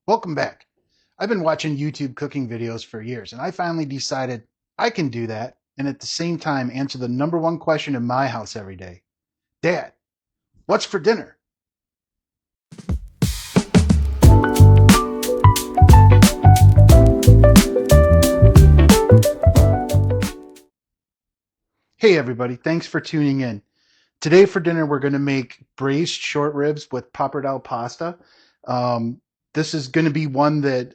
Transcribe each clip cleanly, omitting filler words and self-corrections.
Welcome back. I've been watching YouTube cooking videos for years, and I finally decided I can do that and at the same time answer the number one question in my house every day. Dad, what's for dinner? Hey everybody, thanks for tuning in. Today for dinner we're going to make braised short ribs with pappardelle pasta. Um, this is going to be one that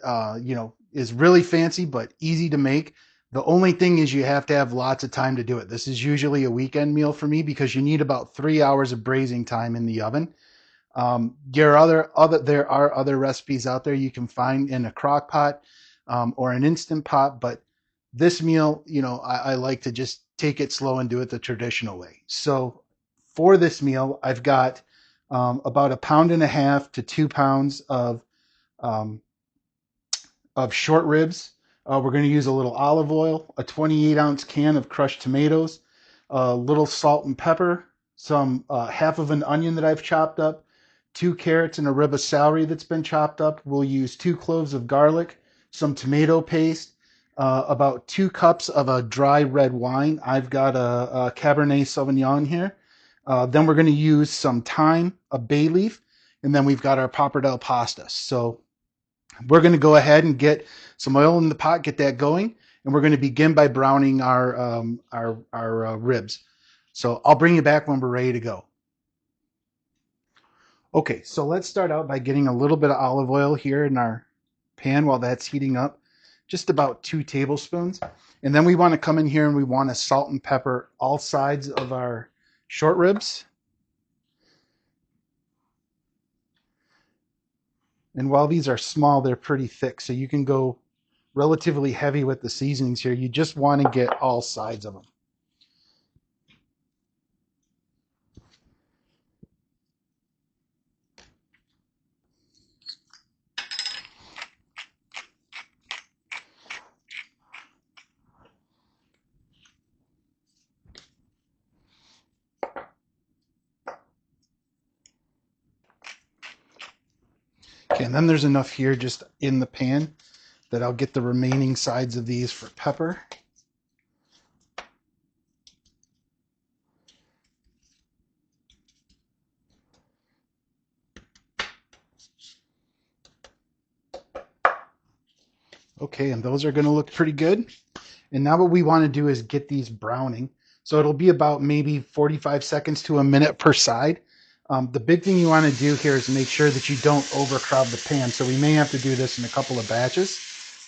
is really fancy but easy to make. The only thing is you have to have lots of time to do it. This is usually a weekend meal for me because you need about 3 hours of braising time in the oven. There are other recipes out there you can find in a crock pot or an instant pot, but this meal, I like to just take it slow and do it the traditional way. So for this meal, I've got about a pound and a half to 2 pounds um, of short ribs. We're going to use a little olive oil, a 28-ounce can of crushed tomatoes, a little salt and pepper, some half of an onion that I've chopped up, 2 carrots and a rib of celery that's been chopped up. We'll use 2 cloves of garlic, some tomato paste, about 2 cups of a dry red wine. I've got a Cabernet Sauvignon here. Then we're going to use some thyme, a bay leaf, and then we've got our pappardelle pasta. So we're going to go ahead and get some oil in the pot, get that going, and we're going to begin by browning our ribs. So I'll bring you back when we're ready to go. Okay, so let's start out by getting a little bit of olive oil here in our pan while that's heating up, just about 2 tablespoons. And then we want to come in here and we want to salt and pepper all sides of our short ribs. And while these are small, they're pretty thick, so you can go relatively heavy with the seasonings here. You just want to get all sides of them. Okay, and then there's enough here just in the pan that I'll get the remaining sides of these for pepper. Okay, and those are going to look pretty good. And now what we want to do is get these browning. So it'll be about maybe 45 seconds to a minute per side. The big thing you want to do here is make sure that you don't overcrowd the pan. So we may have to do this in a couple of batches.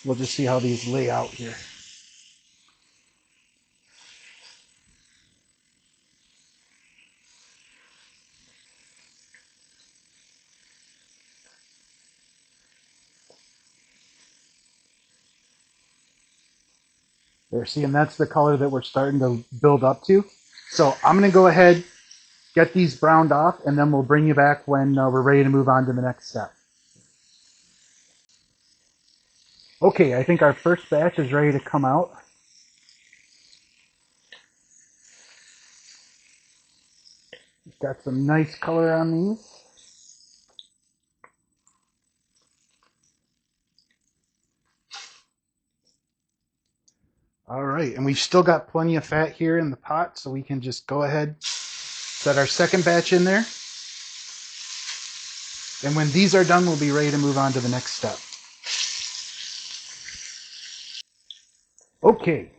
We'll just see how these lay out here. There, see, and that's the color that we're starting to build up to. So I'm going to go ahead, get these browned off, and then we'll bring you back when we're ready to move on to the next step. Okay, I think our first batch is ready to come out. Got some nice color on these. All right, and we've still got plenty of fat here in the pot, so we can just go ahead, set our second batch in there. And when these are done, we'll be ready to move on to the next step. Okay,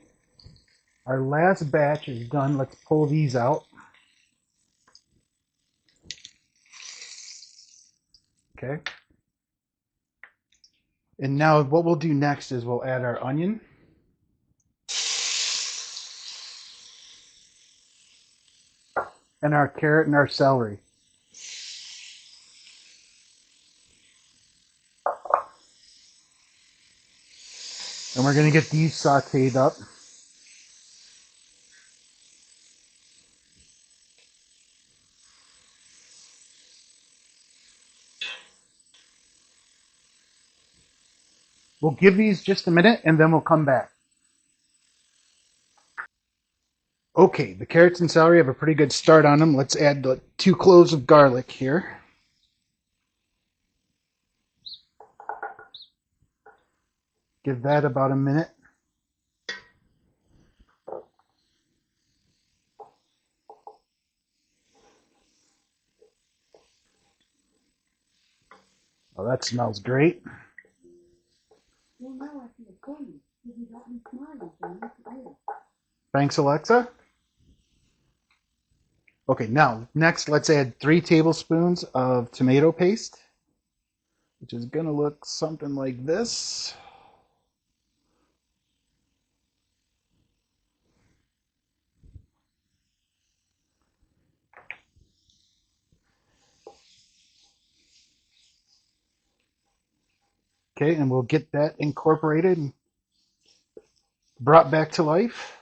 our last batch is done. Let's pull these out. Okay. And now what we'll do next is we'll add our onion. And our carrot and our celery. And we're going to get these sauteed up. We'll give these just a minute and then we'll come back. Okay, the carrots and celery have a pretty good start on them. Let's add the 2 cloves of garlic here. Give that about a minute. Oh, that smells great. Thanks, Alexa. Okay, now next let's add 3 tablespoons of tomato paste, which is going to look something like this. Okay, and we'll get that incorporated and brought back to life.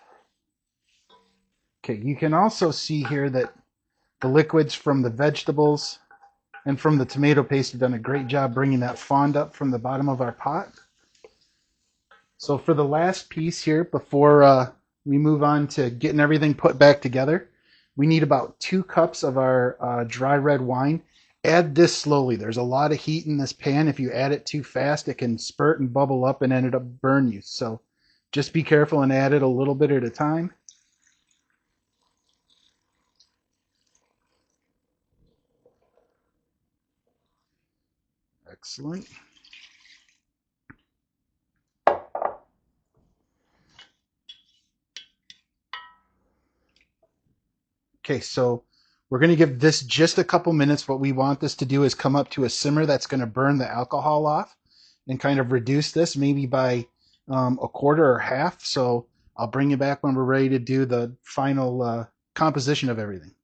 Okay, you can also see here that the liquids from the vegetables and from the tomato paste have done a great job bringing that fond up from the bottom of our pot. So for the last piece here, before we move on to getting everything put back together, we need about 2 cups of our dry red wine. Add this slowly. There's a lot of heat in this pan. If you add it too fast, it can spurt and bubble up and end up burn you. So just be careful and add it a little bit at a time. Excellent. Okay, so we're going to give this just a couple minutes. What we want this to do is come up to a simmer that's going to burn the alcohol off and kind of reduce this maybe by a quarter or half. So I'll bring you back when we're ready to do the final composition of everything.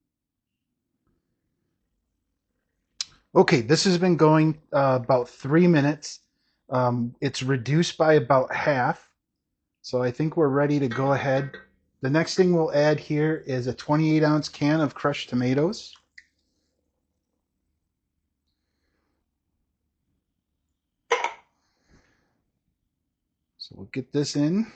Okay, this has been going about 3 minutes. It's reduced by about half. So I think we're ready to go ahead. The next thing we'll add here is a 28-ounce can of crushed tomatoes. So we'll get this in.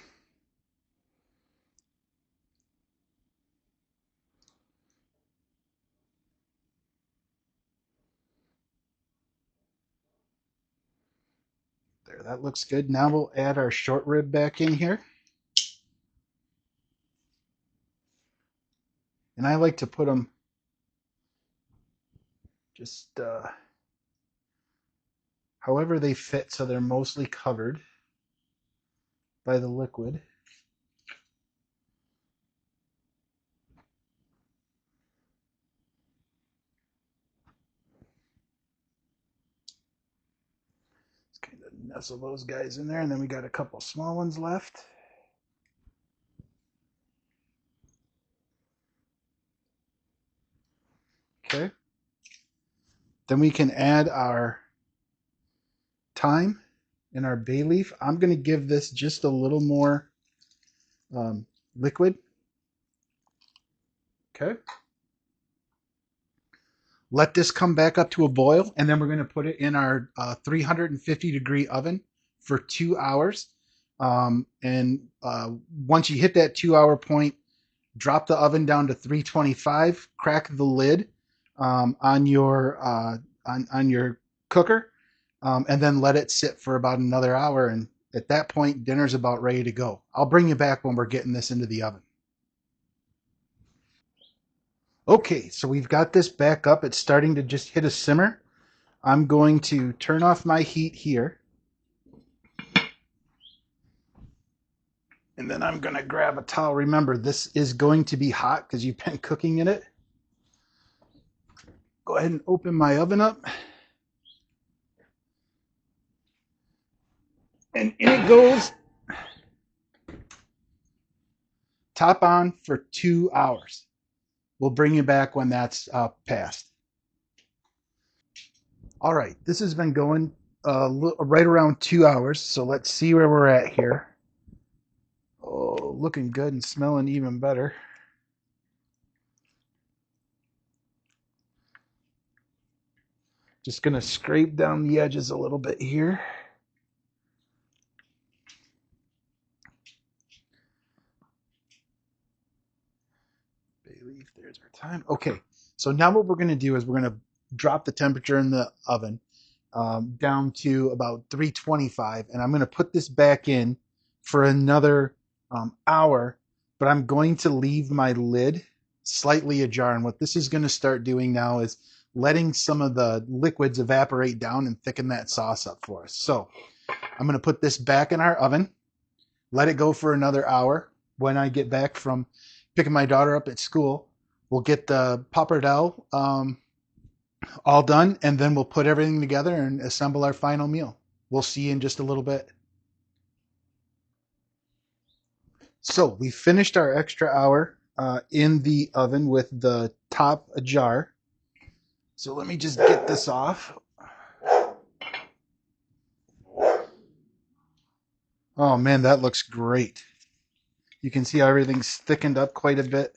There, that looks good. Now we'll add our short rib back in here. And I like to put them just however they fit, so they're mostly covered by the liquid. Just kind of nestle those guys in there, and then we got a couple small ones left. Okay. Then we can add our thyme and our bay leaf. I'm going to give this just a little more liquid. Okay. Let this come back up to a boil, and then we're going to put it in our 350-degree oven for 2 hours. Once you hit that 2-hour point, drop the oven down to 325. Crack the lid on your cooker, and then let it sit for about another hour. And at that point, dinner's about ready to go. I'll bring you back when we're getting this into the oven. Okay, so we've got this back up. It's starting to just hit a simmer. I'm going to turn off my heat here. And then I'm going to grab a towel. Remember, this is going to be hot because you've been cooking in it. Go ahead and open my oven up. And in it goes. Top on for 2 hours. We'll bring you back when that's passed. All right, this has been going right around 2 hours, so let's see where we're at here. Oh, looking good and smelling even better. Just going to scrape down the edges a little bit here. Bay leaf, there's our time. Okay, so now what we're going to do is we're going to drop the temperature in the oven. down to about 325, and I'm going to put this back in for another hour, but I'm going to leave my lid slightly ajar. And what this is going to start doing now is letting some of the liquids evaporate down and thicken that sauce up for us. So I'm going to put this back in our oven, let it go for another hour. When I get back from picking my daughter up at school, we'll get the pappardelle all done, and then we'll put everything together and assemble our final meal. We'll see you in just a little bit. So we finished our extra hour in the oven with the top ajar. So let me just get this off. Oh man, that looks great. You can see how everything's thickened up quite a bit.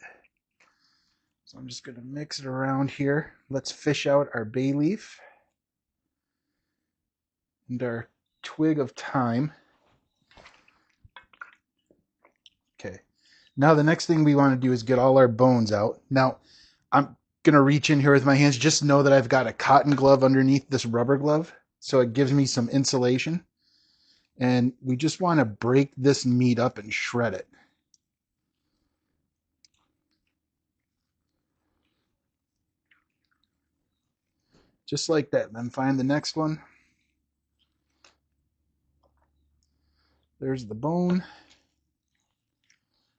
So I'm just going to mix it around here. Let's fish out our bay leaf and our twig of thyme. Okay. Now the next thing we want to do is get all our bones out. Now I'm going to reach in here with my hands. Just know that I've got a cotton glove underneath this rubber glove, so it gives me some insulation. And we just want to break this meat up and shred it. Just like that. Then find the next one. There's the bone.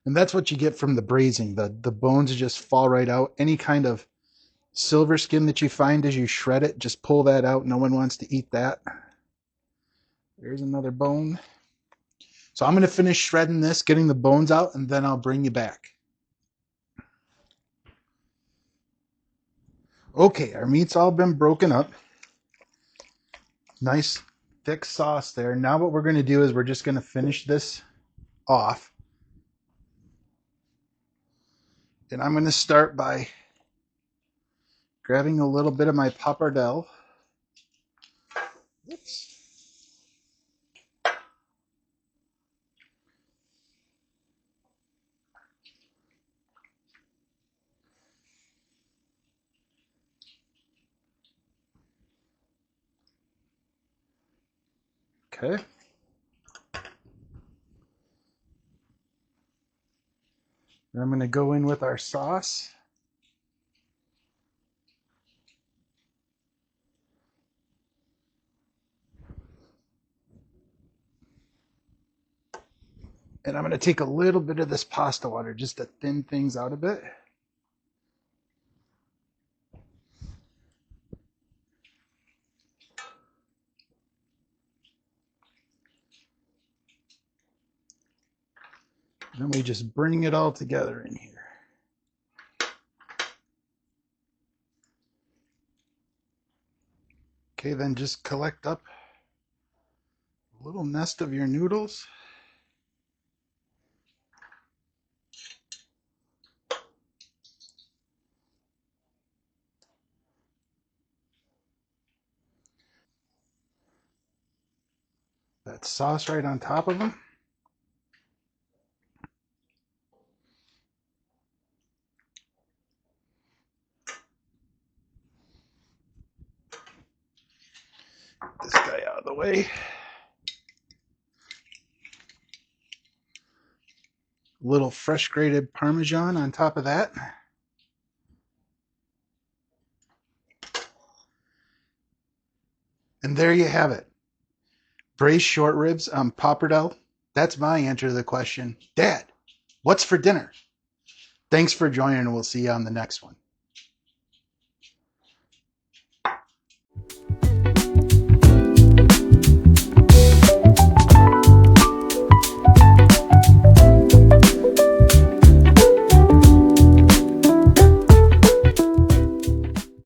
And that's what you get from the braising. The bones just fall right out. Any kind of silver skin that you find as you shred it, just pull that out. No one wants to eat that. There's another bone. So I'm going to finish shredding this, getting the bones out, and then I'll bring you back. Okay, our meat's all been broken up. Nice thick sauce there. Now what we're going to do is we're just going to finish this off. And I'm going to start by grabbing a little bit of my pappardelle. Oops. Okay. And I'm going to go in with our sauce. And I'm going to take a little bit of this pasta water just to thin things out a bit. And then we just bring it all together in here. Okay, then just collect up a little nest of your noodles. That sauce right on top of them. Get this guy out of the way. A little fresh grated Parmesan on top of that. And there you have it. Braised short ribs on pappardelle. That's my answer to the question. Dad, what's for dinner? Thanks for joining, and we'll see you on the next one.